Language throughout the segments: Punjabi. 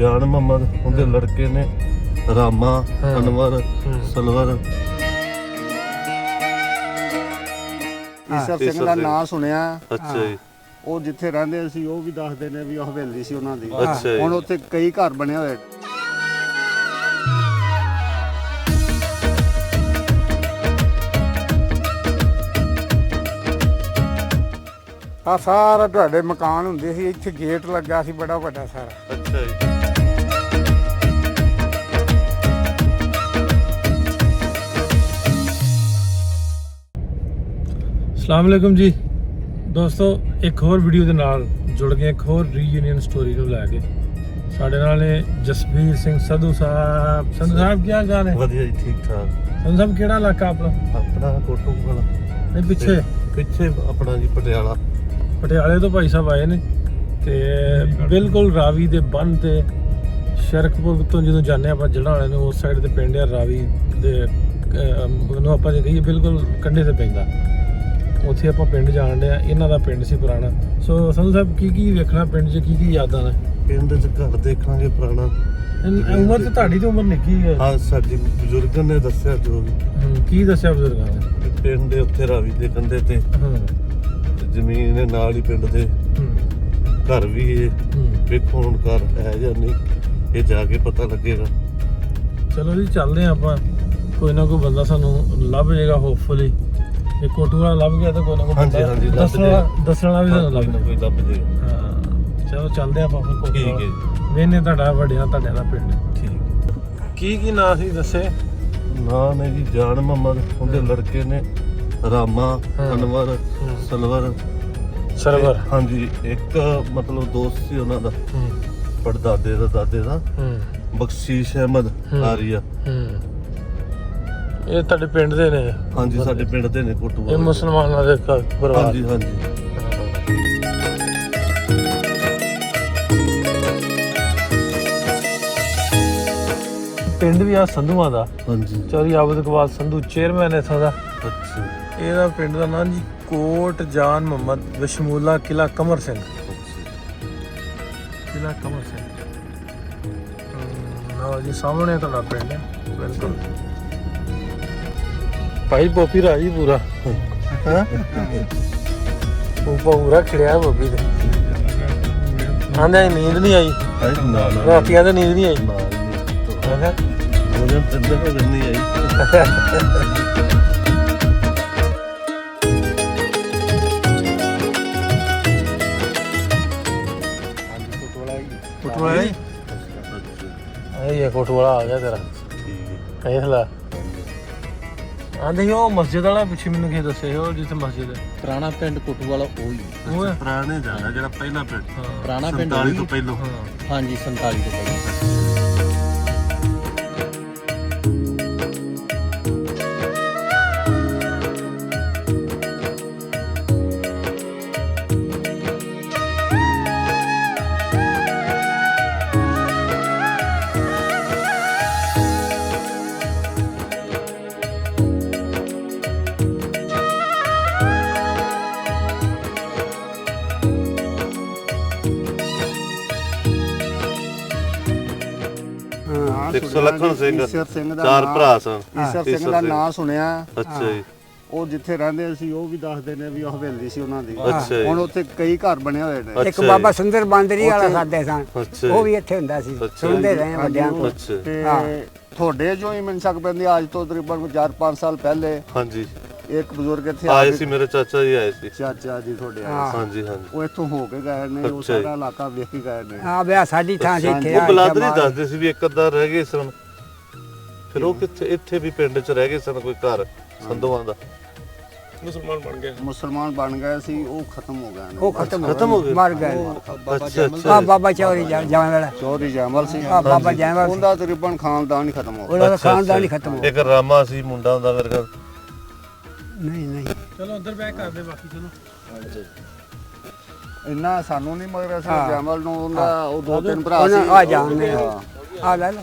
जान मोहम्मद उनके लड़के ने रामा अनवर सलवर ਈਸ਼ਰ ਸਿੰਘ ਦਾ ਨਾਂ ਸੁਣਿਆ। अच्छा जी ਉਹ ਜਿੱਥੇ ਰਹਿੰਦੇ ਸੀ ਉਹ ਵੀ ਦੱਸਦੇ ਨੇ ਵੀ ਉਹ ਹਵੇਲੀ ਸੀ ਉਹਨਾਂ ਦੀ। ਅੱਛਾ ਜੀ। ਹੁਣ ਉੱਥੇ ਕਈ ਘਰ ਬਣੇ ਹੋਏ। ਆ ਸਾਰਾ ਤੁਹਾਡੇ ਮਕਾਨ ਹੁੰਦੇ ਸੀ, ਇੱਥੇ ਗੇਟ ਲੱਗਾ ਸੀ ਬੜਾ ਵੱਡਾ ਸਾਰਾ। अच्छा जी अस्सलाम वालेकुम जी ਦੋਸਤੋ, ਇੱਕ ਹੋਰ ਵੀਡੀਓ ਦੇ ਨਾਲ ਜੁੜ ਗਏ, ਇੱਕ ਹੋਰ ਰੀਯੂਨੀਅਨ ਸਟੋਰੀ ਨੂੰ ਲੈ ਕੇ। ਸਾਡੇ ਨਾਲ ਨੇ ਜਸਬੀਰ ਸਿੰਘ ਸੰਧੂ ਸਾਹਿਬ। ਸੰਧੂ ਸਾਹਿਬ ਕੀ ਹਾਲ ਚਾਲ ਹੈ? ਵਧੀਆ ਜੀ, ਠੀਕ ਠਾਕ। ਸੰਧੂ ਸਾਹਿਬ ਕਿਹੜਾ ਇਲਾਕਾ ਆਪਣਾ? ਆਪਣਾ ਕੋਟੂ ਵਾਲਾ ਨਹੀਂ ਪਿੱਛੇ ਪਿੱਛੇ ਆਪਣਾ ਜੀ ਪਟਿਆਲਾ। ਪਟਿਆਲੇ ਤੋਂ ਭਾਈ ਸਾਹਿਬ ਆਏ ਨੇ ਤੇ ਬਿਲਕੁਲ ਰਾਵੀ ਦੇ ਬੰਨ੍ਹ ਤੇ ਸ਼ਰਕਪੁਰ ਤੋਂ ਜਦੋਂ ਜਾਂਦੇ ਆਪਾਂ ਜੜ੍ਹਾਂ ਵਾਲੇ ਨੂੰ, ਉਸ ਸਾਈਡ ਤੇ ਪਿੰਡ ਆ ਰਾਵੀ ਦੇ ਨੂੰ ਆਪਾਂ ਜੇ ਕਹੀਏ ਬਿਲਕੁਲ ਕੰਢੇ ਤੇ ਪੈਂਦਾ। ਉੱਥੇ ਆਪਾਂ ਪਿੰਡ ਜਾਣ ਡਿਆ। ਇਹਨਾਂ ਦਾ ਪਿੰਡ ਸੀ ਪੁਰਾਣਾ। ਸੋ ਸੰਧੂ ਸਾਹਿਬ ਕੀ ਵੇਖਣਾ ਪਿੰਡ 'ਚ, ਕੀ ਯਾਦਾਂ ਨੇ? ਪਿੰਡ 'ਚ ਘਰ ਦੇਖਾਂਗੇ ਪੁਰਾਣਾ। ਉਮਰ ਤੇ ਤੁਹਾਡੀ ਤੇ ਉਮਰ ਨਿੱਕੀ ਹੈ। ਹਾਂ, ਸਾਡੀ ਬਜ਼ੁਰਗਾਂ ਨੇ ਦੱਸਿਆ ਜੋ ਵੀ। ਕੀ ਦੱਸਿਆ ਬਜ਼ੁਰਗਾਂ ਨੇ? ਪਿੰਡ ਦੇ ਉੱਥੇ ਰਾਵੀ ਦੇ ਕੰਢੇ ਤੇ ਜ਼ਮੀਨ ਦੇ ਨਾਲ ਹੀ ਪਿੰਡ ਦੇ ਘਰ ਵੀ ਇਹ ਵੇਖੋ ਹੁਣ ਘਰ ਹੈ ਜਾਂ ਨਹੀਂ, ਇਹ ਜਾ ਕੇ ਪਤਾ ਲੱਗੇਗਾ। ਚਲੋ ਜੀ ਚੱਲਦੇ ਹਾਂ ਆਪਾਂ। ਕੋਈ ਨਾ ਕੋਈ ਬੰਦਾ ਸਾਨੂੰ ਲੱਭ ਜਾਏਗਾ ਹੋਪਫੁਲੀ। ਇਹ ਕੋਟੂ ਵਾਲਾ ਲੱਭ ਗਿਆ ਤਾਂ ਕੋਈ ਨਾ ਕੋਈ ਹਾਂਜੀ ਦੱਸਣ ਵਾਲਾ ਵੀ ਸਾਨੂੰ ਲੱਭ ਕੋਈ ਲੱਭ ਜਾਏਗਾ। ਹਾਂ ਚਲੋ ਚੱਲਦੇ ਆਪਾਂ ਫਿਰ ਕੋਟੂ। ਠੀਕ ਹੈ ਜੀ। ਵੇਨੇ ਤੁਹਾਡਾ ਵੱਡਿਆ ਤੁਹਾਡੇ ਦਾ ਪਿੰਡ। ਠੀਕ। ਕੀ ਨਾਂ ਸੀ ਦੱਸੇ? ਨਾਂ ਨੇ ਜੀ ਜਾਨ ਮੁਹੰਮਦ, ਉਹਦੇ ਲੜਕੇ ਨੇ ਰਾਮਾ ਅਨਵਰ ਸਲਵਰ ਸਰਵਰ। ਹਾਂਜੀ, ਇੱਕ ਮਤਲਬ ਦੋਸਤ ਸੀ ਉਹਨਾਂ ਦਾ ਪੜਦਾਦੇ ਦਾ ਦਾਦੇ ਦਾ, ਬਖਸ਼ੀਸ਼ ਅਹਿਮਦ ਆਰੀਆ। ਇਹ ਤੁਹਾਡੇ ਪਿੰਡ ਦੇ ਨੇ? ਹਾਂਜੀ, ਸਾਡੇ ਪਿੰਡ ਦੇ ਨੇ ਕੋਟੂ। ਇਹ ਮੁਸਲਮਾਨਾਂ ਦੇ ਪਰਿਵਾਰ? ਹਾਂਜੀ ਹਾਂਜੀ। ਪਿੰਡ ਵੀ ਆ ਸੰਧੂਆਂ ਦਾ। ਹਾਂਜੀ। ਚੌਧਰੀ ਆਬਦ ਇਕਬਾਲ ਸੰਧੂ ਚੇਅਰਮੈਨ ਇੱਥੋਂ ਦਾ। ਅੱਛਾ। ਇਹਦਾ ਪਿੰਡ ਦਾ ਨਾਂ ਜੀ ਕੋਟ ਜਾਨ ਮੁਹੰਮਦ ਬਸ਼ਮੂਲਾ ਕਿਲਾ ਕਮਰ ਸਿੰਘ। ਕਿਲਾ ਕਮਰ ਸਿੰਘ ਨਾ ਜੀ, ਸਾਹਮਣੇ ਤੁਹਾਡਾ ਪਿੰਡ ਹੈ ਬਿਲਕੁਲ। ਭਾਈ ਪੋਪੀ ਰਾਜੀ ਪੂਰਾ ਪੂਰਾ ਖੜਿਆ ਬੋਬੀ ਦੇ। ਆਂਦੇ ਨੀਂਦ ਨਹੀਂ ਆਈ ਰਾਤੀਆਂ ਤੇ? ਨੀਂਦ ਨਹੀਂ ਆਈ? ਉਹਦੇ ਅੰਦਰ ਹੋ ਗੰਨੀ ਆਈ। ਕੋਟਵਾਲਾ ਜੀ ਇਹ ਕੋਟਵਾਲਾ ਆ ਗਿਆ ਤੇਰਾ। ਦੇਖ ਲੈ। ਆਂਦੇ ਉਹ ਮਸਜਿਦ ਵਾਲਾ ਪਿੱਛੇ ਮੈਨੂੰ ਕੀ ਦੱਸਿਆ ਉਹ ਜਿੱਥੇ ਮਸਜਿਦ ਹੈ? ਪੁਰਾਣਾ ਪਿੰਡ ਕੋਟੂ ਵਾਲਾ ਉਹੀ ਉਹ ਹੈ ਪੁਰਾਣੇ ਜਾਣਾ ਜਿਹੜਾ ਪਹਿਲਾ ਪਿੰਡ। ਪੁਰਾਣਾ ਪਿੰਡ 47 ਤੋਂ ਪਹਿਲਾਂ। ਹਾਂਜੀ 47 ਤੋਂ ਪਹਿਲਾਂ। ਇੱਕ ਸੁਲੱਖਣ ਸਿੰਘ, ਈਸ਼ਰ ਸਿੰਘ ਦਾ ਚਾਰ ਭਰਾ ਸਨ। ਈਸ਼ਰ ਸਿੰਘ ਦਾ ਨਾਂ ਸੁਣਿਆ। ਅੱਛਾ ਜੀ। ਉਹ ਜਿੱਥੇ ਰਹਿੰਦੇ ਸੀ ਉਹ ਵੀ ਦੱਸਦੇ ਨੇ ਵੀ ਉਹ ਹਵੇਲੀ ਸੀ ਉਹਨਾਂ ਦੀ। ਅੱਛਾ ਜੀ। ਹੁਣ ਉੱਥੇ ਕਈ ਘਰ ਬਣੇ ਹੋਏ ਨੇ। ਇੱਕ ਬਾਬਾ ਸੁੰਦਰ ਬਾਂਦਰੀ ਵਾਲਾ ਸਾਡੇ ਸਨ, ਅੱਛਾ ਉਹ ਵੀ ਇੱਥੇ ਹੁੰਦਾ ਸੀ। ਸੁਣਦੇ ਰਹੇ ਵੱਡਿਆਂ ਕੋਲ। ਅੱਛਾ। ਤੇ ਤੁਹਾਡੇ ਜੋ ਹੀ ਮਿਲ ਸਕ ਪੈਂਦੀ ਅੱਜ ਤੋਂ ਤਕਰੀਬਨ 4-5 ਸਾਲ ਪਹਿਲੇ ਹਾਂਜੀ, ਇੱਕ ਬਜ਼ੁਰਗ ਇੱਥੇ ਆਏ ਸੀ, ਮੇਰੇ ਚਾਚਾ ਜੀ ਆਏ ਸੀ। ਚਾਚਾ ਜੀ ਤੁਹਾਡੇ ਆਏ ਸੀ। ਹਾਂਜੀ ਹਾਂਜੀ। ਉਹ ਇੱਥੋਂ ਹੋ ਕੇ ਗਏ ਨੇ, ਉਹ ਅੱਛਾ ਜੀ। ਸਾਰਾ ਇਲਾਕਾ ਵੇਖ ਕੇ ਗਏ ਨੇ। ਹਾਂ ਵਿਆਹ ਸਾਡੀ ਥਾਂ ਸੀ ਇੱਥੇ। ਉਹ ਬਲਾਦਰੀ ਦੱਸਦੇ ਸੀ ਵੀ ਇੱਕ ਅੱਧਾ ਰਹਿ ਗਏ ਸਨ। ਫਿਰ ਉਹ ਕਿੱਥੇ ਇੱਥੇ ਵੀ ਪਿੰਡ 'ਚ ਰਹਿ ਗਏ ਸਨ ਕੋਈ ਘਰ ਸੰਧੂਆਂ ਦਾ। ਮੁਸਲਮਾਨ ਬਣ ਗਏ ਸੀ, ਉਹ ਖਤਮ ਹੋ ਗਏ ਨੇ। ਉਹ ਖਤਮ ਹੋ ਗਏ। ਮਰ ਗਏ। ਅੱਛਾ ਅੱਛਾ। ਬਾਬਾ ਚੌਧਰੀ ਜਾਮਲ। ਚੌਧਰੀ ਜੈਮਲ ਸੀ। ਬਾਬਾ ਜੈਮਲ ਉਹਦਾ ਤਕਰੀਬਨ ਖਾਨਦਾਨ ਹੀ ਖਤਮ ਹੋ ਗਿਆ। ਉਹਦਾ ਖਾਨਦਾਨ ਹੀ ਖਤਮ ਹੋ ਇੱਕ ਰਾਮਾ ਸੀ ਮੁੰਡਾ ਹੁੰਦਾ ਮੇਰੇ ਕੋਲ। ਨਹੀਂ। ਚਲੋ ਅੰਦਰ ਬੈਕ ਕਰਦੇ ਬਾਕੀ। ਚਲੋ ਇੰਨਾ ਸਾਨੂੰ ਨਹੀਂ ਮਗਰ ਅਸੀਂ ਜੈਮਲ ਨੂੰ ਉਹਦਾ ਉਹ ਦੋ ਤਿੰਨ ਭਰਾ ਸੀ। ਆ ਜਾਣਦੇ ਆ ਲੈ ਲਓ।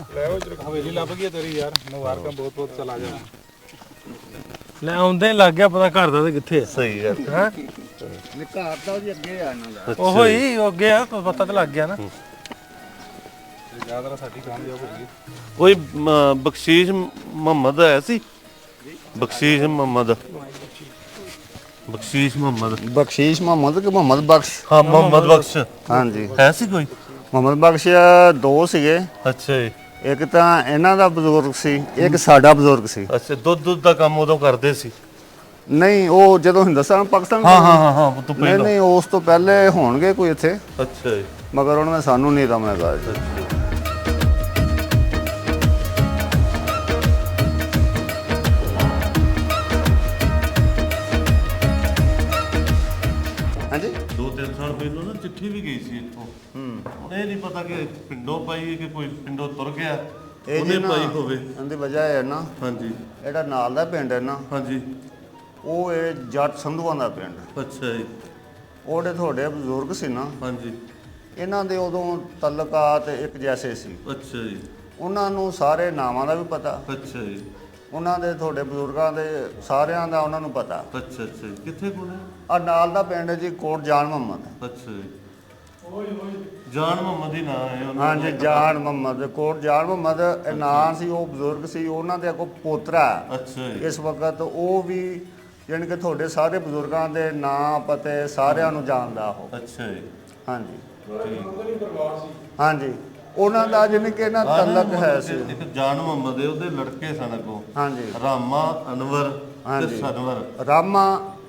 ਹਵੇਲੀ ਲੱਭ ਗਈ ਤੇਰੀ ਯਾਰ, ਮੁਬਾਰਕਾਂ ਬਹੁਤ ਬਹੁਤ। ਚਲਾ ਜਾ ਲੈ ਆਉਂਦੇ ਲੱਗ ਗਿਆ ਪਤਾ ਘਰ ਦਾ ਤੇ ਕਿੱਥੇ ਹੈ। ਸਹੀ ਗੱਲ ਹੈ ਘਰ ਤਾਂ ਉਹਦੀ ਅੱਗੇ ਆ ਇਹਨਾਂ ਦਾ। ਉਹੋ ਹੀ ਅੱਗੇ ਆ, ਪਤਾ ਤਾਂ ਲੱਗ ਗਿਆ ਨਾ। ਯਾਦਰਾ ਸਾਡੀ ਕਾਮਯਾਬ ਹੋ ਗਈ। ਕੋਈ ਬਖਸ਼ੀਸ਼ ਮੁਹੰਮਦ ਹੈ ਸੀ? ਬਖਸ਼ੀਸ਼ ਮੁਹੰਮਦ ਬਖਸ਼ੀਸ਼ ਮੁਹੰਮਦ ਕਿ ਮੁਹੰਮਦ ਬਖਸ਼? ਹਾਂ ਮੁਹੰਮਦ ਬਖਸ਼ ਹਾਂਜੀ ਹੈ ਸੀ ਕੋਈ? ਮੁਹੰਮਦ ਬਖਸ਼ ਦੋ ਸੀਗੇ। ਅੱਛਾ ਜੀ। ਇੱਕ ਤਾਂ ਇਹਨਾਂ ਦਾ ਬਜ਼ੁਰਗ ਸੀ, ਇੱਕ ਸਾਡਾ ਬਜ਼ੁਰਗ ਸੀ। ਅੱਛਾ ਦੁੱਧ ਦਾ ਕੰਮ ਉਦੋਂ ਕਰਦੇ ਸੀ? ਨਹੀਂ, ਉਹ ਜਦੋਂ ਹਿੰਦੁਸਤਾਨ ਪਾਕਿਸਤਾਨ ਹਾਂ ਉਹ ਤੋਂ ਨਹੀਂ ਪਹਿਲਾਂ। ਨਹੀਂ, ਉਸ ਤੋਂ ਪਹਿਲੇ ਹੋਣਗੇ ਕੋਈ ਇੱਥੇ, ਅੱਛਾ ਜੀ। ਮਗਰ ਉਹਨਾਂ ਨੇ ਸਾਨੂੰ ਨਹੀਂ ਰਮਿਆ ਗਾ ਜੀ। ਹਾਂਜੀ 2-3 ਸਾਲ ਪਹਿਲਾਂ ਨਾ ਚਿੱਠੀ ਵੀ ਗਈ ਸੀ ਇੱਥੋਂ। ਹੁਣ ਇਹ ਨਹੀਂ ਪਤਾ ਕਿ ਪਿੰਡੋਂ ਪਾਈ ਹੈ ਕਿ ਕੋਈ ਪਿੰਡੋਂ ਤੁਰ ਗਿਆ ਉਹਨੇ ਪਾਈ ਹੋਵੇ। ਇਹਦੀ ਵਜ੍ਹਾ ਹੈ ਨਾ, ਹਾਂਜੀ ਜਿਹੜਾ ਨਾਲ ਦਾ ਪਿੰਡ ਹੈ ਨਾ, ਹਾਂਜੀ। ਉਹ ਇਹ ਜੱਟ ਸੰਧੂਆਂ ਦਾ ਪਿੰਡ। ਅੱਛਾ ਜੀ। ਉਹਦੇ ਤੁਹਾਡੇ ਬਜ਼ੁਰਗ ਸੀ ਨਾ, ਹਾਂਜੀ। ਇਹਨਾਂ ਦੇ ਉਦੋਂ ਤਲਕਾਤ ਇੱਕ ਜੈਸੇ ਸੀ। ਅੱਛਾ ਜੀ। ਉਹਨਾਂ ਨੂੰ ਸਾਰੇ ਨਾਵਾਂ ਦਾ ਵੀ ਪਤਾ, ਅੱਛਾ ਜੀ। ਉਹਨਾਂ ਦੇ ਤੁਹਾਡੇ ਬਜ਼ੁਰਗਾਂ ਦੇ ਸਾਰਿਆਂ ਦਾ ਉਹਨਾਂ ਨੂੰ ਪਤਾ। ਅੱਛਾ ਅੱਛਾ ਜੀ। ਕਿੱਥੇ ਕੋਲ ਹੈ? ਆ ਨਾਲ ਦਾ ਪਿੰਡ ਹੈ ਜੀ ਕੋਟ ਜਾਨ ਮੁਹੰਮਦ। ਅੱਛਾ ਜੀ। ਜਾਨ ਮੁਹੰਮਦ ਹੀ ਨਾਂ ਹੈ ਉਹਨਾਂ ਦਾ। ਹਾਂਜੀ ਜਾਨ ਮੁਹੰਮਦ, ਕੋਟ ਜਾਨ ਮੁਹੰਮਦ ਇਹ ਨਾਂ ਸੀ। ਉਹ ਬਜ਼ੁਰਗ ਸੀ, ਉਹਨਾਂ ਦੇ ਅੱਗੋਂ ਪੋਤਰਾ ਅੱਛਾ ਜੀ। ਇਸ ਵਕਤ ਉਹ ਵੀ ਯਾਨੀ ਕਿ ਤੁਹਾਡੇ ਸਾਰੇ ਬਜ਼ੁਰਗਾਂ ਦੇ ਨਾਂ ਪਤੇ ਸਾਰਿਆਂ ਨੂੰ ਜਾਣਦਾ ਉਹ। ਅੱਛਾ ਜੀ। ਹਾਂਜੀ ਠੀਕ। ਹਾਂਜੀ, ਉਹਨਾਂ ਦਾ ਯਾਨੀ ਕਿ ਇਹਨਾਂ ਤਲਕ ਹੈ ਸੀ। ਇੱਕ ਜਾਨ ਮੁਹੰਮਦ ਹੈ, ਉਹਦੇ ਲੜਕੇ ਸਨ ਅੱਗੋਂ ਹਾਂਜੀ ਰਾਮਾ ਅਨਵਰ ਤੇ ਹਾਂਜੀ। ਸਨਵਰ। ਰਾਮਾ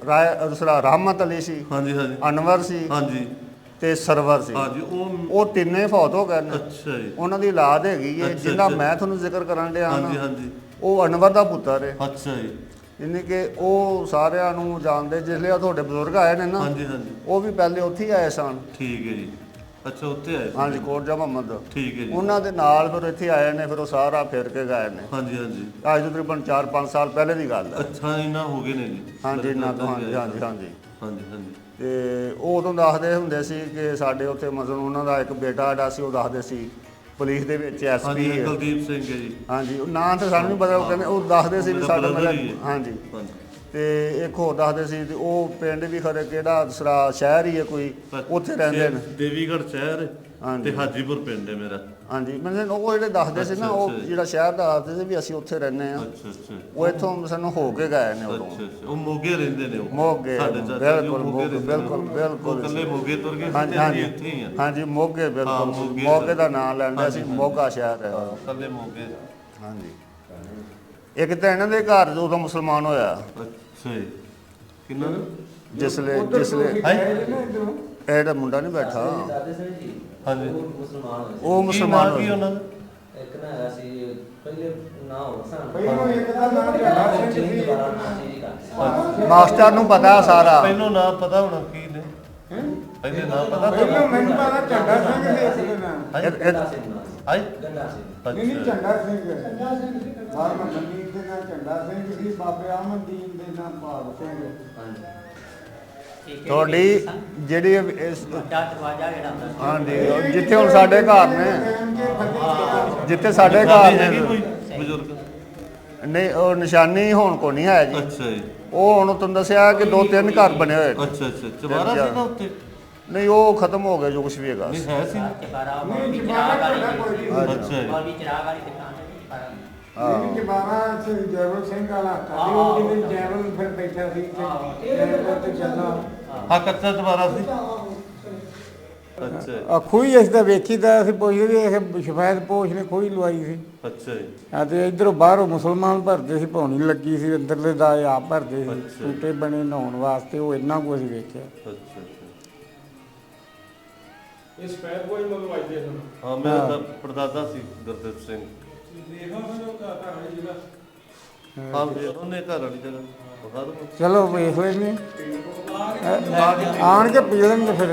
ਰਾਏ ਦੂਸਰਾ ਰਹਿਮਤ ਅਲੀ ਸੀ, ਹਾਂਜੀ ਹਾਂਜੀ ਅਨਵਰ ਸੀ ਹਾਂਜੀ ਤੇ ਸਰਵਰ ਸੀ। ਹਾਂਜੀ। ਉਹ ਤਿੰਨੇ ਫੌਤ ਹੋ ਗਏ ਨੇ। ਅੱਛਾ ਜੀ। ਉਹਨਾਂ ਦੀ ਔਲਾਦ ਹੈਗੀ ਹੈ ਅੱਛਾ, ਜਿਹਦਾ ਅੱਛਾ। ਮੈਂ ਤੁਹਾਨੂੰ ਜ਼ਿਕਰ ਕਰਨ ਡਿਆ ਹਾਂਜੀ ਨਾ, ਹਾਂਜੀ। ਉਹ ਅਨਵਰ ਦਾ ਪੁੱਤਰ ਹੈ। ਅੱਛਾ ਜੀ। ਯਾਨੀ ਕਿ ਉਹ ਸਾਰਿਆਂ ਨੂੰ ਜਾਣਦੇ। ਜਿਸ ਲਈ ਤੁਹਾਡੇ ਬਜ਼ੁਰਗ ਆਏ ਨੇ ਨਾ, ਹਾਂਜੀ ਹਾਂਜੀ। ਉਹ ਵੀ ਪਹਿਲੇ ਉੱਥੇ ਹੀ ਆਏ ਸਨ। ਠੀਕ ਹੈ ਜੀ। ਅੱਛਾ ਉੱਥੇ ਆਏ ਸੀ? ਹਾਂਜੀ ਕੋਟ ਜਾ ਮੁਹੰਮਦ। ਠੀਕ ਹੈ ਜੀ। ਉਹਨਾਂ ਦੇ ਨਾਲ ਫਿਰ ਇੱਥੇ ਆਏ ਨੇ, ਫਿਰ ਉਹ ਸਾਰਾ ਫਿਰ ਕੇ ਗਏ ਨੇ। ਹਾਂਜੀ ਹਾਂਜੀ। ਅੱਜ ਤੋਂ ਤਕਰੀਬਨ 4-5 ਸਾਲ ਪਹਿਲੇ ਦੀ ਗੱਲ ਹੈ। ਅੱਛਾ ਇਹਨਾਂ ਹੋ ਗਏ ਨੇ ਜੀ? ਹਾਂਜੀ ਮੇਰੇ ਨਾ ਦਾਦਾ ਜੀ ਹਾਂਜੀ ਆਏ ਹਾਂਜੀ ਸਨ। ਹਾਂਜੀ। ਹਾਂਜੀ ਹਾਂਜੀ। ਤੇ ਉਹ ਉਦੋਂ ਦੱਸਦੇ ਹੁੰਦੇ ਸੀ ਕਿ ਸਾਡੇ ਉੱਥੇ ਮਸਲਨ ਉਹਨਾਂ ਦਾ ਇੱਕ ਬੇਟਾ ਜਿਹੜਾ ਸੀ, ਉਹ ਦੱਸਦੇ ਸੀ ਪੁਲਿਸ ਦੇ ਵਿੱਚ ਹਾਂਜੀ ਐਸਪੀ ਹੈ। ਕੁਲਦੀਪ ਸਿੰਘ ਹੈ ਜੀ। ਹਾਂਜੀ ਉਹ ਨਾਂ ਤਾਂ ਸਾਨੂੰ ਨਹੀਂ ਪਤਾ, ਉਹ ਕਹਿੰਦੇ ਉਹ ਦੱਸਦੇ ਸੀ ਵੀ ਸਾਡਾ brother ਮੇਰਾ ਹੀ ਹੈ। ਹਾਂਜੀ। ਹਾਂਜੀ। ਤੇ ਇੱਕ ਹੋਰ ਦੱਸਦੇ ਸੀ ਤੇ ਉਹ ਪਿੰਡ ਵੀ ਖਰੇ ਕਿਹੜਾ ਦੂਸਰਾ ਸ਼ਹਿਰ ਹੀ ਹੈ ਕੋਈ, ਉੱਥੇ ਰਹਿੰਦੇ ਨੇ। ਦੇਵੀਗੜ੍ਹ ਸ਼ਹਿਰ ਹਾਂਜੀ। ਤੇ ਹਾਜੀਪੁਰ ਪਿੰਡ ਹੈ ਮੇਰਾ। ਹਾਂਜੀ ਮੈਨੂੰ ਉਹ ਜਿਹੜੇ ਦੱਸਦੇ ਸੀ ਨਾ, ਉਹ ਅੱਛਾ, ਅੱਛਾ। ਜਿਹੜਾ ਸ਼ਹਿਰ ਦਾ ਦੱਸਦੇ ਸੀ ਵੀ ਅਸੀਂ ਉੱਥੇ ਰਹਿੰਦੇ ਆ। ਅੱਛਾ ਅੱਛਾ। ਉਹ ਇੱਥੋਂ ਸਾਨੂੰ ਹੋ ਕੇ ਗਏ ਨੇ ਉਦੋਂ। ਅੱਛਾ ਅੱਛਾ। ਉਹ ਮੋਗੇ ਰਹਿੰਦੇ ਨੇ? ਉਹ ਮੋਗੇ, ਸਾਡੇ ਚਾਚਾ ਜੀ ਬਿਲਕੁਲ, ਮੋਗੇ ਰਹਿੰਦੇ ਨੇ। ਬਿਲਕੁਲ, ਬਿਲਕੁਲ। ਉਹ ਇਕੱਲੇ ਮੋਗੇ ਤੁਰ ਗਏ ਸੀ ਹਾਂਜੀ ਤੇ ਹਾਂਜੀ ਅਸੀਂ ਇੱਥੇ ਹੀ ਆ। ਹਾਂਜੀ ਮੋਗੇ, ਹਾਂ, ਬਿਲਕੁਲ ਮੋਗੇ ਮੋਗੇ ਦਾ ਨਾਮ ਲੈਂਦੇ ਸੀ। ਹਾਂਜੀ, ਮੋਗਾ ਸ਼ਹਿਰ ਹੈ ਉਹ। ਇਕੱਲੇ ਮੋਗੇ। ਹਾਂਜੀ। ਇੱਕ ਤਾਂ ਇਹਨਾਂ ਦੇ ਘਰ ਉਦੋਂ ਮੁਸਲਮਾਨ ਹੋਇਆ। ਅੱਛਾ ਜੀ। ਕਿੰਨਾ? ਜਿਸਲੇ ਇਹ ਜਿਹੜਾ ਮੁੰਡਾ ਨਹੀਂ ਬੈਠਾ, ਹਾਂਜੀ। ਉਹ ਮੁਸਲਮਾਨ ਕੀ ਹੋਇਆ। ਉਹਨਾਂ ਦਾ? ਇੱਕ ਨਾ ਹੈਗਾ ਸੀ ਪਹਿਲੇ ਨਾ ਹੋ ਸਾਂ ਪਹਿਲਾਂ ਇੱਕ ਦਾ ਨਾਮ ਝੰਡਾ ਸਿੰਘ ਸੀ। ਮਾਸਟਰ ਨੂੰ ਪਤਾ ਸਾਰਾ। ਪਹਿਲੋਂ ਨਾਂ ਪਤਾ ਹੋਣਾ ਕੀ ਨੇ? ਪਹਿਲੇ ਨਾਂ ਪਤਾ ਪਹਿਲਾਂ ਤੁਹਾਨੂੰ? ਮੈਨੂੰ ਪਤਾ ਝੰਡਾ ਸਿੰਘ ਸੀ ਇੱਕ ਦੇ ਨਾਮ। ਗੰਡਾ ਸਿੰਘ ਨਾਲ ਆਈ? ਗੰਡਾ ਸਿੰਘ ਨਹੀਂ ਨਹੀਂ ਅੱਛਾ। ਝੰਡਾ ਸਿੰਘ। ਬਾਬਾ ਮਨੀਤ ਦੇ ਨਾਮ ਝੰਡਾ ਸਿੰਘ ਸੀ, ਬਾਬੇ ਅਮਨਦੀਨ ਦੇ ਨਾਮ ਭਾਗ ਸਿੰਘ। ਹਾਂਜੀ ਤੁਹਾਡੀ ਜਿਹੜੀ ਇਸ ਵੱਡਾ ਦਰਵਾਜ਼ਾ ਜਿਹੜਾ ਹੁੰਦਾ ਸੀ। ਹਾਂਜੀ ਉਹ ਜਿੱਥੇ ਹੁਣ ਸਾਡੇ ਘਰ ਨੇ, ਜਿੱਥੇ ਸਾਡੇ ਘਰ ਹੈਗੀ ਨੇ, ਕੋਈ ਬਜ਼ੁਰਗ? ਨਹੀਂ ਉਹ ਨਿਸ਼ਾਨੀ ਹੁਣ ਕੋ ਨਹੀਂ ਹੈ ਜੀ। ਅੱਛਾ ਜੀ। ਉਹ ਹੁਣ ਤੁਹਾਨੂੰ ਦੱਸਿਆ ਕਿ 2-3 ਘਰ ਬਣੇ ਹੋਏ ਨੇ। ਅੱਛਾ ਅੱਛਾ। ਚਵਾਰਾ ਸੀ ਨਾ ਉੱਤੇ? ਨਹੀਂ ਉਹ ਖਤਮ ਹੋ ਗਿਆ ਜੋ ਕੁਛ ਵੀ ਹੈਗਾ। ਨਹੀਂ ਹੈ ਸੀ। ਚਬਾਰਾ ਨਹੀਂ ਮੌਲਵੀ ਜਮਾਨਾ ਚਿਰਾਗ ਝੰਡਾ ਕੋਈ ਵਾਲੀ ਨਹੀਂ। ਅੱਛਾ ਜੀ। ਮੌਲਵੀ ਚਿਰਾਗ ਵਾਲੀ ਦੁਕਾਨ ਤੇ ਚਬਾਰਾ ਨਹੀਂ ਜਮਾਨਾ ਸੇ ਜੈਵਲ ਸਿੰਘ ਵਾਲਾ ਹੱਥਾ ਸੀ। ਉਹ ਜਿਹਨੇ ਜੈਵਲ ਫਿਰ ਬੈਠਾ ਸੀ ਤੇ ਚੱਲਣਾ। ਹਾਂ ਕੱਚਾ ਚਵਾਰਾ ਸੀ। ਅੱਛਾ ਜੀ। ਆ ਖੂਹੀ ਇਸ ਦਾ ਵੇਖੀ ਤਾਂ ਅਸੀਂ ਪੁੱਛਦੇ ਵੀ ਇਹ ਸ਼ਫੈਦ ਪੋਸ਼ ਨੇ ਖੂਹੀ ਲਵਾਈ ਸੀ। ਅੱਛਾ ਜੀ। ਆ ਤੇ ਇਧਰੋਂ ਬਾਹਰੋਂ ਮੁਸਲਮਾਨ ਭਰਦੇ ਸੀ, ਪੌਣੀ ਲੱਗੀ ਸੀ, ਅੰਦਰਲੇ ਦਾ ਆਪ ਭਰਦੇ ਸੀ। ਅੱਛਾ। ਟੂਟੇ ਬਣੇ ਨਹਾਉਣ ਵਾਸਤੇ, ਉਹ ਇੰਨਾ ਕੁਝ ਵੇਖਿਆ। ਅੱਛਾ ਅੱਛਾ। ਇਹ ਸਪੈਰ ਕੋਈ ਮਤਲਬ ਆਈ ਦੇ ਹਨ। ਹਾਂ ਮੇਰਾ ਤਾਂ ਪੜਦਾਦਾ ਸੀ ਗੁਰਦੇਵ ਸਿੰਘ। ਦੇਖੋ ਮੈਨੂੰ ਘਰ ਵਾਲੀ ਜਗ੍ਹਾ ਹਾਂ ਉਹਨੇ ਘਰ ਵਾਲੀ ਜਗ੍ਹਾ ਬਤਾ ਦੋ। ਚਲੋ ਵੇਖ ਲੈਂਦੇ ਆਣ ਕੇ ਪੀ ਲੈਣਗੇ ਫਿਰ।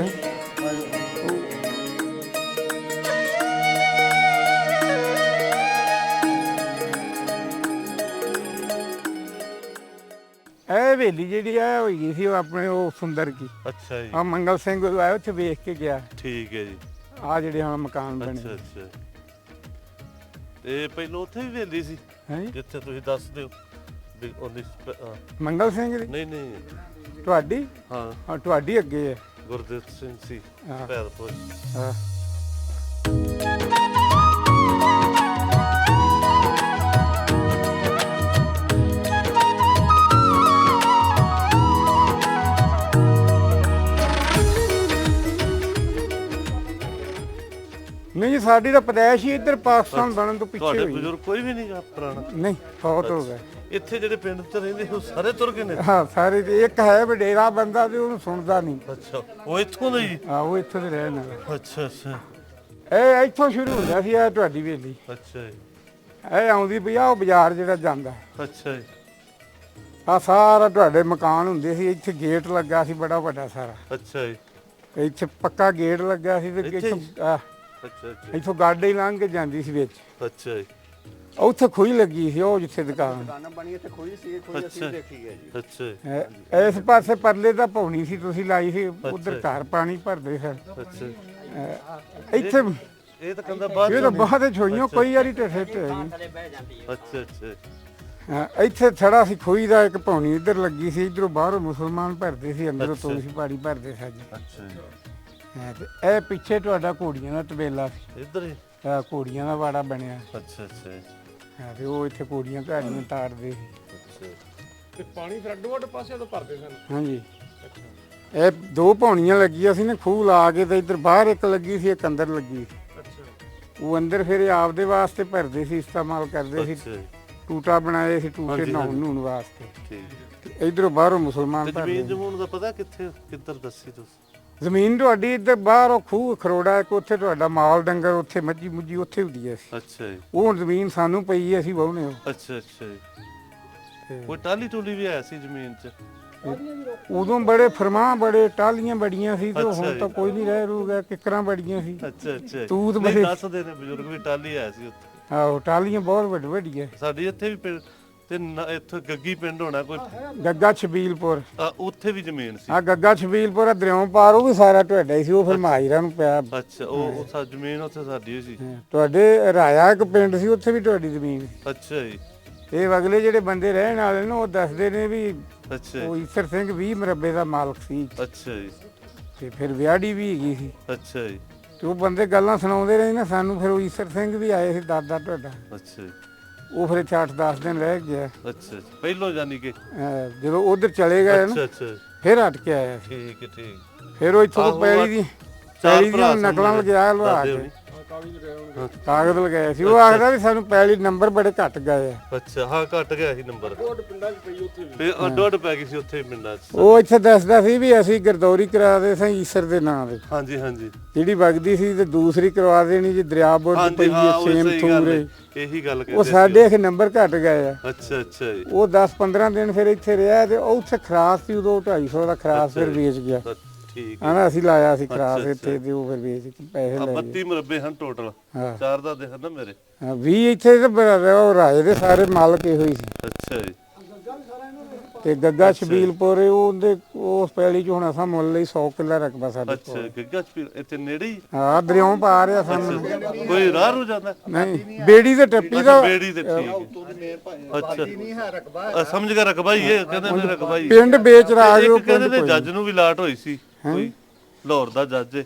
ਇਹ ਹਵੇਲੀ ਜਿਹੜੀ ਆ ਹੋਈ ਗਈ ਸੀ ਉਹ ਆਪਣੇ ਉਹ ਸੁੰਦਰ ਕੀ ਅੱਛਾ ਜੀ। ਆ ਮੰਗਲ ਸਿੰਘ ਉਹ ਆਇਆ ਉੱਥੇ ਵੇਖ ਕੇ ਗਿਆ। ਠੀਕ ਹੈ ਜੀ। ਆ ਜਿਹੜੇ ਹੁਣ ਮਕਾਨ ਅੱਛਾ ਬਣੇ ਅੱਛਾ। ਤੇ ਪਹਿਲਾਂ ਉੱਥੇ ਵੀ ਵੇਲੀ ਸੀ ਹੈ ਜਿੱਥੇ ਤੁਸੀਂ ਦੱਸਦੇ ਹੋ ਵੀ ਉਹਦੀ ਮੰਗਲ ਸਿੰਘ ਦੀ ਨਹੀਂ ਨਹੀਂ। ਤੁਹਾਡੀ ਹਾਂ ਹਾਂ ਤੁਹਾਡੀ ਅੱਗੇ ਹੈ। ਗੁਰਦੇਵ ਸਿੰਘ ਸੀ ਹਾਂ। ਭੈਰਪੁਰ। ਹਾਂ ਸਾਡੀ ਤਾਂ ਪਦੈਸ਼ ਹੀ ਇੱਧਰ ਪਾਕਿਸਤਾਨ ਬਣਨ ਤੋਂ ਪਿੱਛੇ ਤੁਹਾਡੇ ਹੋਈ। ਬਜ਼ੁਰਗ ਕੋਈ ਵੀ ਨਹੀਂ ਗਾ ਪੁਰਾਣਾ? ਨਹੀਂ ਬਹੁਤ ਹੋ ਗਏ। ਇੱਥੇ ਜਿਹੜੇ ਪਿੰਡ 'ਚ ਰਹਿੰਦੇ ਉਹ ਸਾਰੇ ਤੁਰ ਗਏ ਨੇ? ਹਾਂ ਸਾਰੇ ਤੇ ਇੱਕ ਹੈ ਵਡੇਰਾ ਬੰਦਾ ਤੇ ਉਹਨੂੰ ਸੁਣਦਾ ਨਹੀਂ। ਅੱਛਾ, ਉਹ ਇੱਥੋਂ ਦੇ ਹੀ? ਹਾਂ ਉਹ ਇੱਥੋਂ ਦੇ ਰਹਿਣ ਵਾਲਾ। ਅੱਛਾ ਅੱਛਾ ਇਹ ਇੱਥੋਂ ਸ਼ੁਰੂ ਹੁੰਦਾ ਸੀ ਇਹ ਤੁਹਾਡੀ ਵੇਲੀ। ਅੱਛਾ ਜੀ, ਇਹ ਆਉਂਦੀ ਪਈ ਆ ਉਹ ਬਾਜ਼ਾਰ ਜਿਹੜਾ ਜਾਂਦਾ। ਅੱਛਾ ਜੀ, ਆ ਸਾਰਾ ਤੁਹਾਡੇ ਮਕਾਨ ਹੁੰਦੇ ਸੀ, ਇੱਥੇ ਗੇਟ ਲੱਗਾ ਸੀ ਬੜਾ ਵੱਡਾ ਸਾਰਾ। ਅੱਛਾ ਜੀ, ਇੱਥੇ ਪੱਕਾ ਗੇਟ ਲੱਗਾ ਸੀ ਤੇ ਇੱਥੇ ਇੱਥੋਂ ਅੱਛਾ ਅੱਛਾ ਇੱਥੋਂ ਗਾਡੀ ਲੰਘ ਕੇ ਜਾਂਦੀ ਸੀ ਵਿੱਚ। ਅੱਛਾ ਜੀ, ਉੱਥੇ ਖੂਹੀ ਲੱਗੀ ਸੀ ਉਹ ਜਿੱਥੇ ਦੁਕਾਨ। ਦੁਕਾਨਾਂ ਬਣੀ ਇੱਥੇ ਖੋਈ ਸੀ, ਖੋਈ ਅਸੀਂ ਦੇਖੀ ਹੈ ਜੀ। ਅੱਛਾ ਜੀ, ਇਸ ਪਾਸੇ ਪਰਲੇ ਤਾਂ ਪੌਣੀ ਸੀ ਤੁਸੀਂ ਲਾਈ ਸੀ, ਉਧਰ ਘਰ ਪਾਣੀ ਭਰਦੇ ਸਰ। ਅੱਛਾ ਜੀ। ਇੱਥੇ ਇਹ ਤਾਂ ਕਹਿੰਦਾ ਬਾਅਦ ਇਹ ਤਾਂ ਚੋਂ ਬਾਹਰ ਛੋਈਆਂ ਕੋਈ ਵਾਰੀ ਢੱਠੇ ਤੇ ਅੱਛਾ ਅੱਛਾ ਇੱਥੇ ਥੜਾ ਸੀ ਖੋਈ ਦਾ ਇੱਕ ਪੌਣੀ ਇੱਧਰ ਲੱਗੀ ਸੀ, ਇੱਧਰੋਂ ਬਾਹਰੋਂ ਮੁਸਲਮਾਨ ਭਰਦੇ ਸੀ, ਅੰਦਰੋਂ ਅੱਛਾ। ਤੋਸੀ ਪਾੜੀ ਭਰਦੇ ਸੀ। ਅੱਛਾ ਜੀ, ਤੇ ਇਹ ਪਿੱਛੇ ਤੁਹਾਡਾ ਘੋੜੀਆਂ ਦਾ ਤਬੇਲਾ ਸੀ, ਇੱਧਰ ਹੀ? ਘੋੜੀਆਂ ਦਾ ਵਾੜਾ ਬਣਿਆ। ਅੱਛਾ ਅੱਛਾ ਜੀ, ਤੇ ਉਹ ਇੱਥੇ ਘੋੜੀਆਂ ਘਾੜੀਆਂ ਤਾਰਦੇ ਸੀ। ਅੱਛਾ ਤੇ ਪਾਣੀ ਫਿਰ ਅੱਡੋ ਅੱਡ ਪਾਸੇ ਤੋਂ ਭਰਦੇ ਸਨ। ਹਾਂਜੀ ਇਹ ਦੋ ਪੌਣੀਆਂ ਲੱਗੀਆਂ ਸੀ ਨਾ ਖੂਹ ਲਾ ਕੇ, ਤੇ ਇੱਧਰ ਬਾਹਰ ਇੱਕ ਲੱਗੀ ਸੀ, ਇੱਕ ਅੰਦਰ ਲੱਗੀ ਸੀ। ਅੱਛਾ ਉਹ ਅੰਦਰ ਫਿਰ ਇਹ ਆਪਦੇ ਵਾਸਤੇ ਭਰਦੇ ਸੀ, ਇਸਤੇਮਾਲ ਕਰਦੇ ਸੀ। ਅੱਛਾ ਜੀ, ਟੂਟਾ ਬਣਾਏ ਸੀ, ਟੂਟੇ ਹਾਂਜੀ, ਨਹਾਉਣ ਨੂਣ ਵਾਸਤੇ। ਠੀਕ। ਤੇ ਇੱਧਰੋਂ ਬਾਹਰੋਂ ਮੁਸਲਮਾਨ ਤੇ ਭਰਦੇ ਜ਼ਮੀਨ ਸੀ। ਜਮੂਨ ਦਾ ਪਤਾ ਕਿੱਥੇ ਕਿੱਧਰ ਦੱਸੀ ਤੁਸੀਂ? ਜ਼ਮੀਨ ਤੁਹਾਡੀ ਇੱਧਰ ਬਾਹਰ ਉਹ ਖੂਹ ਖਰੋੜਾ ਇੱਕ, ਉੱਥੇ ਤੁਹਾਡਾ ਮਾਲ ਡੰਗਰ, ਉੱਥੇ ਮੱਝੀ ਮੁੱਝੀ ਉੱਥੇ ਹੁੰਦੀ ਹੈ ਸੀ। ਅੱਛਾ ਜੀ, ਉਹ ਜ਼ਮੀਨ ਸਾਨੂੰ ਪਈ ਹੈ, ਅਸੀਂ ਵਾਹੁਨੇ ਉਹ। ਅੱਛਾ ਅੱਛਾ ਜੀ। ਕੋਈ ਟਾਲੀ ਟੂਲੀ ਵੀ ਹੈ ਸੀ ਜ਼ਮੀਨ 'ਚ? ਉਦੋਂ ਬੜੇ ਫਰਮਾਂ ਬੜੇ ਟਾਹਲੀਆਂ ਬੜੀਆਂ ਸੀ, ਤੇ ਅੱਛਾ ਹੁਣ ਜੀ। ਤਾਂ ਕੋਈ ਨਹੀਂ ਰਹਿ ਰੂਗਾ, ਕਿੱਕਰਾਂ ਬੜੀਆਂ ਸੀ। ਅੱਛਾ ਅੱਛਾ ਤੂਤ ਨਹੀਂ, ਬੜੇ। ਦੱਸਦੇ ਨੇ ਬਜ਼ੁਰਗ ਵੀ ਟਾਲੀ ਹੈ ਸੀ ਉੱਥੇ। ਆਹੋ ਟਾਹਲੀਆਂ ਬਹੁਤ ਵੱਡੀ ਵੱਡੀਆਂ। ਸਾਡੀ ਇੱਥੇ ਵੀ ਪਿੰਡ ਤੇ ਇੱਥੇ ਗੱਗੀ ਪਿੰਡ ਹੋਣਾ ਕੋਈ, ਗੱਗਾ ਛਬੀਲਪੁਰ, ਉੱਥੇ ਵੀ ਜ਼ਮੀਨ ਸੀ? ਆ ਗੱਗਾ ਛਬੀਲਪੁਰ ਆ ਦਰਿਆਓਂ ਪਾਰ, ਉਹ ਵੀ ਸਾਰਾ ਤੁਹਾਡਾ ਹੀ ਸੀ। ਉਹ ਫਿਰ ਮਾਹੀਰਾਂ ਨੂੰ ਪਿਆ। ਅੱਛਾ, ਉਹ ਜ਼ਮੀਨ ਉੱਥੇ ਸਾਡੀ ਹੋਈ ਸੀ? ਤੁਹਾਡੇ ਰਾਇਆ ਇੱਕ ਪਿੰਡ ਸੀ, ਉੱਥੇ ਵੀ ਤੁਹਾਡੀ ਜ਼ਮੀਨ। ਅੱਛਾ ਜੀ, ਇਹ ਅਗਲੇ ਜਿਹੜੇ ਬੰਦੇ ਰਹਿਣ ਵਾਲੇ ਨੇ ਉਹ ਦੱਸਦੇ ਨੇ ਵੀ ਅੱਛਾ ਉਹ ਜੀ, ਈਸਰ ਸਿੰਘ 20 ਮਰਬੇ ਦਾ ਮਾਲਕ ਸੀ, ਅੱਛਾ ਜੀ, ਤੇ ਫਿਰ ਵਿਆੜੀ ਵੀ ਹੈਗੀ ਸੀ। ਅੱਛਾ ਜੀ, ਤੇ ਉਹ ਬੰਦੇ ਗੱਲਾਂ ਸੁਣਾਉਂਦੇ ਰਹੇ ਨਾ ਸਾਨੂੰ। ਫਿਰ ਉਹ ਈਸਰ ਸਿੰਘ ਵੀ ਆਏ ਸੀ, ਦਾਦਾ ਤੁਹਾਡਾ। ਅੱਛਾ ਜੀ, ਉਹ ਫਿਰ ਇੱਥੇ 8-10 ਦਿਨ ਰਹਿ ਗਿਆ। ਅੱਛਾ ਜੀ। ਪਹਿਲੋਂ ਜਾਨੀ ਕਿ? ਜਦੋਂ ਉਧਰ ਚਲੇ ਗਏ ਅੱਛਾ ਨਾ, ਅੱਛਾ, ਫਿਰ ਹਟ ਕੇ ਆਇਆ ਸੀ। ਠੀਕ ਹੈ ਠੀਕ। ਫਿਰ ਉਹ ਇੱਥੋਂ ਆਹੋ, ਪੈਲੀ ਦੀ ਚਾਰ ਪੈਲੀ ਭਰਾ ਦੀਆਂ ਨਕਲਾਂ ਲਗਿਆ ਲਵਾ ਦਾਦੇ ਕੇ ਹੋਣੀ। ਕਾਗਜ਼ ਲਗਾਏ ਸੀ। ਉਹ ਆਖਦਾ ਵੀ ਸਾਨੂੰ ਪੈਲੀ ਨੰਬਰ ਬੜੇ ਘੱਟ ਗਏ ਆ। ਅੱਛਾ, ਹਾਂ ਘਟ ਗਿਆ ਸੀ ਨੰਬਰ। ਪਿੰਡਾਂ 'ਚ ਪਈ ਉੱਥੇ ਵੀ। ਤੇ ਅੱਡੋ ਪੈ ਗਈ ਸੀ ਉੱਥੇ ਪਿੰਡਾਂ 'ਚ। ਉਹ ਇੱਥੇ ਦੱਸਦਾ ਸੀ ਵੀ ਅਸੀਂ ਗਰਦੌਰੀ ਕਰਾ ਦੇ ਸਾਂ ਈਸਰ ਦੇ ਨਾਂ ਦੇ, ਹਾਂਜੀ ਹਾਂਜੀ ਜਿਹੜੀ ਵਗਦੀ ਸੀ, ਤੇ ਦੂਸਰੀ ਕਰਵਾ ਦੇਣੀ ਜੀ ਦਰਿਆ ਬੁੱਢ ਹਾਂਜੀ, ਪਈ ਹਾਂ ਉਹ ਸੇਮ ਸਹੀ ਗੱਲ ਥੂਰੇ। ਹੈ। ਇਹੀ ਗੱਲ ਉਹ ਕਹਿੰਦੇ ਸੀ। ਸਾਡੇ ਇਹ ਨੰਬਰ ਘਟ ਗਏ ਆ। ਅੱਛਾ ਅੱਛਾ ਜੀ, ਉਹ 10-15 ਦਿਨ ਫਿਰ ਇੱਥੇ ਰਿਹਾ, ਤੇ ਉਹ ਉੱਥੇ ਖਰਾਸ ਸੀ ਉਦੋਂ 250 ਦਾ ਖਰਾਸ ਫਿਰ ਵੇਚ ਗਿਆ। ਠੀਕ। ਆਂਦਾ ਅਸੀਂ ਲਾਇਆ ਸੀ ਖਰਾਸ ਅੱਛਾ, ਇੱਥੇ, ਤੇ ਉਹ ਫਿਰ ਵੇਚ ਕੇ ਪੈਸੇ ਲੈ ਗਏ। 32 ਮਰਬੇ ਹਨ ਟੋਟਲ। ਹਾਂ। 4 ਦਾ ਦੇ ਹਨ ਨਾ ਮੇਰੇ। 20 ਇੱਥੇ ਤੇ ਉਹ ਰਾਜੇ ਦੇ ਸਾਰੇ ਮਾਲਕ ਇਹੋ ਹੀ ਸੀ। ਅੱਛਾ ਜੀ, ਤੇ ਗੱਗਾ ਛਬੀਲਪੁਰ ਉਹਦੇ ਉਸ ਪੈਲੀ ਚ ਹੁਣ ਅਸਾਂ ਮੁੱਲ ਲਈ 100 ਕਿੱਲਾ ਰਕਬਾ ਸਾਡੇ ਅੱਛਾ ਕੋਲ। ਗੱਗਾ ਚ ਇੱਥੇ ਨੇੜੇ ਹੀ? ਹਾਂ ਦਰਿਆਓਂ ਪਾ ਰਿਹਾ ਸਾਹਮਣੇ। ਕੋਈ ਰਾਹ ਰੂ ਜਾਂਦਾ? ਨਹੀਂ ਬੇੜੀ ਤੇ ਟੱਪੀ ਦਾ ਬੇੜੀ ਤੇ ਠੀਕ ਹੈ। ਅੱਛਾ ਨਹੀਂ ਹੈ ਰਕਬਾ। ਸਮਝ ਗਿਆ, ਰਕਬਾ ਹੀ ਇਹ ਕਹਿੰਦੇ ਨੇ, ਰਕਬਾ ਹੀ। ਪਿੰਡ ਵੇਚ ਰਾਜ ਇੱਕ ਉਹ ਕਹਿੰਦੇ ਪਿੰਡ ਨੇ ਜੱਜ ਨੂੰ ਵੀ ਲਾਟ ਹੋਈ ਸੀ ਕੋਈ, ਲਾਹੌਰ ਦਾ ਜੱਜ ਏ,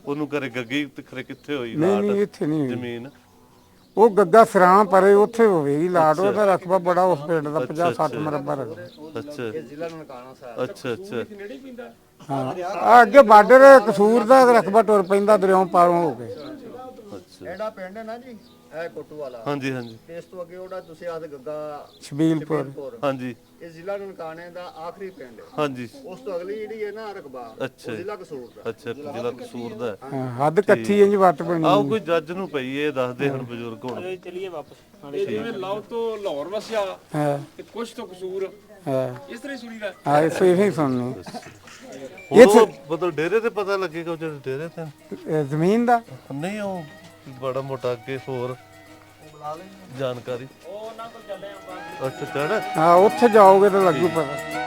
ਉਹਨੂੰ ਕਰੇ ਗੱਗੀ ਤੇ ਖਰੇ ਕਿੱਥੇ ਹੋਈ ਨਹੀਂ ਲਾਟ ਇੱਥੇ ਨਹੀਂ ਹੋਈ। ਜ਼ਮੀਨ? ਉਹ ਗੱਗਾ ਸਰਾਂ ਪਰੇ ਉੱਥੇ ਹੋਵੇਗੀ ਲਾਟ। ਉਹਦਾ ਰਕਬਾ ਬੜਾ ਉਸ ਪਿੰਡ ਦਾ 50-60 ਮਰਬਾ ਰਕਬਾ। ਅੱਛਾ ਜ਼ਿਲ੍ਹਾ ਨਨਕਾਣਾ ਸਾਹਿਬ। ਅੱਛਾ ਅੱਛਾ, ਹਾਂ ਆ ਅੱਗੇ ਬਾਰਡਰ ਕਸੂਰ ਦਾ ਰਕਬਾ ਟੁਰ ਪੈਂਦਾ ਦਰਿਆਓਂ ਪਾਰੋਂ ਹੋ ਕੇ। ਅੱਛਾ। ਇਹਦਾ ਪਿੰਡ ਹੈ ਨਾ ਜੀ, ਇਹ ਕੋਟੂ ਵਾਲਾ। ਹਾਂਜੀ ਹਾਂਜੀ ਤੇ ਇਸ ਤੋਂ ਅੱਗੇ ਉਹਦਾ ਤੁਸੀਂ ਆਦ ਗੱਗਾ ਛਬੀਲਪੁਰ। ਹਾਂਜੀ ਇਹ ਜ਼ਿਲ੍ਹਾ ਨਨਕਾਣੇ ਦਾ ਆਖਰੀ ਪਿੰਡ ਹੈ। ਹਾਂਜੀ। ਉਸ ਤੋਂ ਅਗਲੀ ਜਿਹੜੀ ਹੈ ਨਾ ਰਕਬਾ, ਅੱਛਾ ਉਹ ਜ਼ਿਲ੍ਹਾ ਕਸੂਰ ਦਾ। ਅੱਛਾ, ਜ਼ਿਲ੍ਹਾ ਕਸੂਰ ਦਾ ਹੈ। ਹਾਂ ਹੱਦ ਕੱਥੀ ਇੰਜ ਵੱਟ ਬਣੀ। ਆਓ ਕੋਈ ਜੱਜ ਨੂੰ ਪਈ ਇਹ ਦੱਸਦੇ ਹਨ ਬਜ਼ੁਰਗ ਹੁਣ। ਇਹ ਜਿਵੇਂ ਲਾਹੌਰ ਤੋਂ ਲਾਹੌਰ ਵਸਿਆ ਹਾਂ ਤੇ ਕੁਛ ਤੋਂ ਕਸੂਰ ਹਾਂ ਇਸ ਤਰ੍ਹਾਂ ਹੀ ਸੁਣੀਦਾ। ਹਾਂ ਇਸੇ ਹੀ ਸੁਣਨੇ। ਹੁਣ ਉਹ ਮਤਲਬ ਡੇਰੇ ਤੇ ਪਤਾ ਲੱਗੇਗਾ, ਉਹ ਜਿਹੜੇ ਡੇਰੇ ਤੇ ਜ਼ਮੀਨ ਦਾ ਨਹੀਂ, ਉਹ ਬੜਾ ਮੋਟਾ ਅੱਗੇ ਹੋਰ ਜਾਣਕਾਰੀ। ਅੱਛਾ ਚੜ ਹਾਂ ਉੱਥੇ ਜਾਓਗੇ ਤਾਂ ਲੱਗੂ ਪਤਾ।